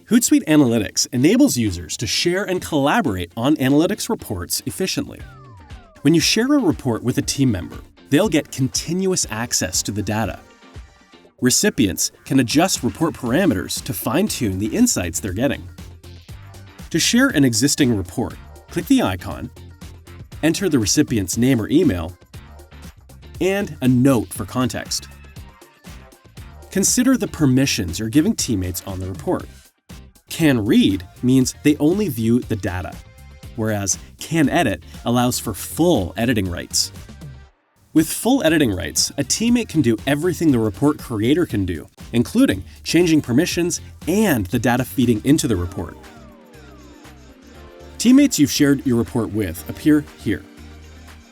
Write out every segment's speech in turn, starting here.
Hootsuite Analytics enables users to share and collaborate on analytics reports efficiently. When you share a report with a team member, they'll get continuous access to the data. Recipients can adjust report parameters to fine-tune the insights they're getting. To share an existing report, click the icon, enter the recipient's name or email, and a note for context. Consider the permissions you're giving teammates on the report. Can read means they only view the data, whereas can edit allows for full editing rights. With full editing rights, a teammate can do everything the report creator can do, including changing permissions and the data feeding into the report. Teammates you've shared your report with appear here.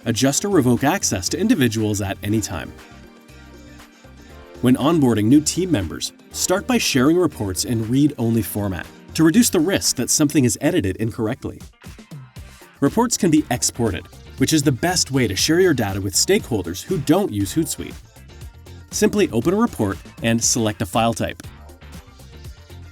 Adjust or revoke access to individuals at any time. When onboarding new team members, start by sharing reports in read-only format to reduce the risk that something is edited incorrectly. Reports can be exported, which is the best way to share your data with stakeholders who don't use Hootsuite. Simply open a report and select a file type.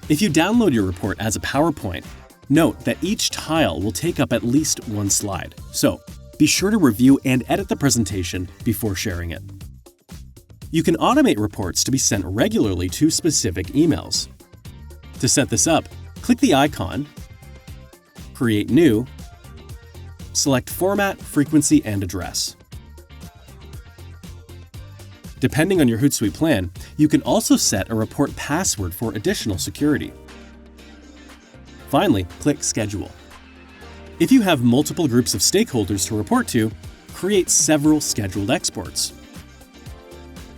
If you download your report as a PowerPoint, note that each tile will take up at least one slide, so be sure to review and edit the presentation before sharing it. You can automate reports to be sent regularly to specific emails. To set this up, click the icon, create new, select Format, Frequency, and Address. Depending on your Hootsuite plan, you can also set a report password for additional security. Finally, click Schedule. If you have multiple groups of stakeholders to report to, create several scheduled exports.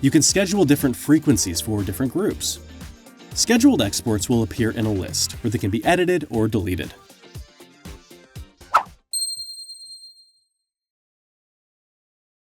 You can schedule different frequencies for different groups. Scheduled exports will appear in a list where they can be edited or deleted.